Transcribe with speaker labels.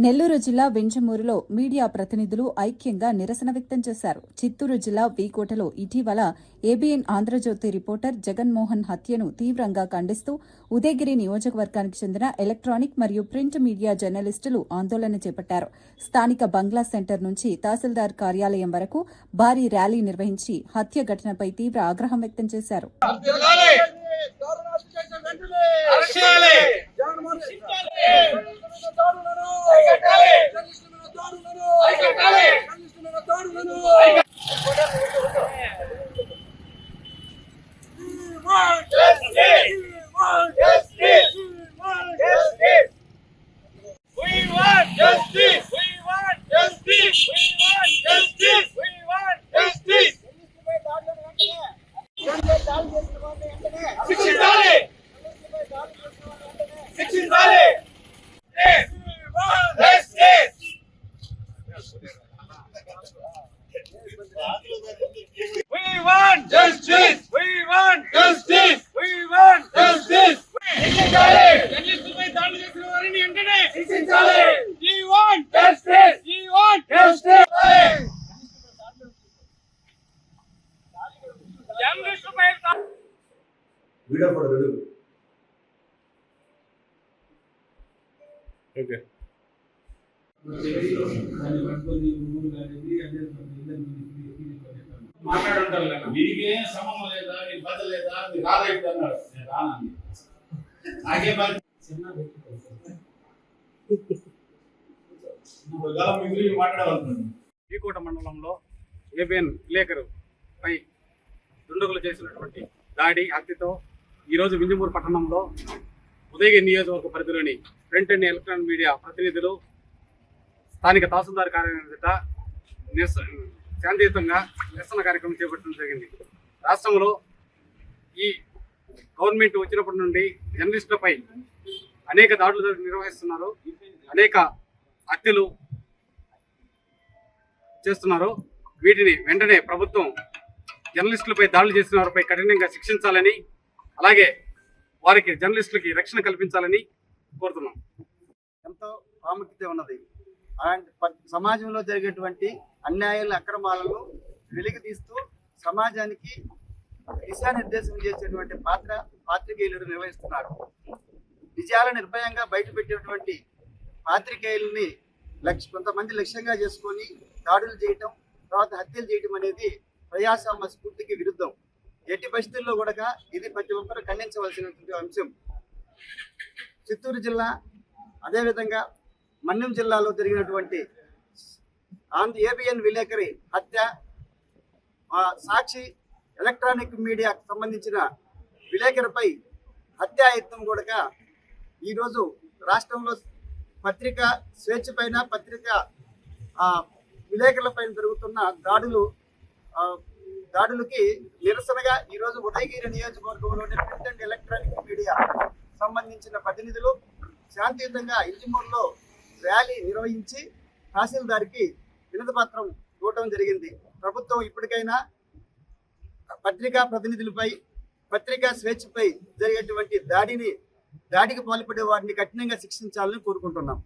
Speaker 1: నెల్లూరు జిల్లా వెంజమూరులో మీడియా ప్రతినిధులు ఐక్యంగా నిరసన వ్యక్తం చేశారు. చిత్తూరు జిల్లా వీకోటలో ఇటీవల ఏబీఎన్ ఆంధ్రజ్యోతి రిపోర్టర్ జగన్మోహన్ హత్యను తీవ్రంగా ఖండిస్తూ ఉదయగిరి నియోజకవర్గానికి చెందిన ఎలక్ట్రానిక్ మరియు ప్రింట్ మీడియా జర్నలిస్టులు ఆందోళన చేపట్టారు. స్థానిక బంగ్లా సెంటర్ నుంచి తహసీల్దార్ కార్యాలయం వరకు భారీ ర్యాలీ నిర్వహించి హత్య ఘటనపై తీవ్ర ఆగ్రహం వ్యక్తం చేశారు.
Speaker 2: Okay. మాట్లాడుంటారు మీకేం సంబంధం లేదా నీ బాధ లేదా నీ రాదైతే అన్నాడు నేను రానండి నాకే బాధ మాట్లాడాలనుకుంటున్నాను.
Speaker 3: వీకోట మండలంలో ఏబిఎన్ విలేకరు పై దుండగులు చేసినటువంటి దాడి హత్యతో ఈరోజు వింజమూరు పట్టణంలో ఉదయగిరి నియోజకవర్గ పరిధిలోని ప్రింట్ అండ్ ఎలక్ట్రానిక్ మీడియా ప్రతినిధులు స్థానిక తహసీల్దార్ కార్యాలయం ఎదుట శాంతియుతంగా నిరసన కార్యక్రమం చేపట్టడం జరిగింది. రాష్ట్రంలో ఈ గవర్నమెంట్ వచ్చినప్పటి నుండి జర్నలిస్టులపై అనేక దాడులు నిర్వహిస్తున్నారు, అనేక హత్యలు చేస్తున్నారు. వీటిని వెంటనే ప్రభుత్వం జర్నలిస్టులపై దాడులు చేసిన వారిపై కఠినంగా శిక్షించాలని, అలాగే వారికి జర్నలిస్టులకి రక్షణ కల్పించాలని కోరుతున్నాం.
Speaker 4: ఎంతో ప్రాముఖ్యత ఉన్నది. అలాంటి సమాజంలో జరిగేటువంటి అన్యాయాలను అక్రమాలను వెలికి తీస్తూ సమాజానికి దిశానిర్దేశం చేసేటువంటి పాత్రికేయులు నిర్వహిస్తున్నారు. నిజాలను నిర్భయంగా బయటపెట్టేటువంటి పాత్రికేయుల్ని కొంతమంది లక్ష్యంగా చేసుకొని దాడులు చేయటం, తర్వాత హత్యలు చేయటం అనేది ప్రజాస్వామ్య స్ఫూర్తికి విరుద్ధం. ఎట్టి పరిస్థితుల్లో కూడా ఇది ప్రతి ఒక్కరు ఖండించవలసినటువంటి అంశం. చిత్తూరు జిల్లా అదేవిధంగా మన్యం జిల్లాలో జరిగినటువంటి ఏబిఎన్ విలేకరి హత్య, సాక్షి ఎలక్ట్రానిక్ మీడియాకు సంబంధించిన విలేకరిపై హత్యాయత్నం కూడా ఈరోజు రాష్ట్రంలో పత్రికా స్వేచ్ఛ పైన, పత్రికా విలేకరులపైన జరుగుతున్న దాడులకి నిరసనగా ఈరోజు ఉదయగిరి నియోజకవర్గంలోని ప్రింట్ అండ్ ఎలక్ట్రానిక్ మీడియా సంబంధించిన ప్రతినిధులు శాంతియుతంగా ఇంజిమూరులో ర్యాలీ నిర్వహించి తహసీల్దార్కి వినతి పత్రం ఇవ్వడం జరిగింది. ప్రభుత్వం ఇప్పటికైనా పత్రికా ప్రతినిధులపై, పత్రికా స్వేచ్ఛపై జరిగేటువంటి దాడికి పాల్పడే వారిని కఠినంగా శిక్షించాలని కోరుకుంటున్నాం.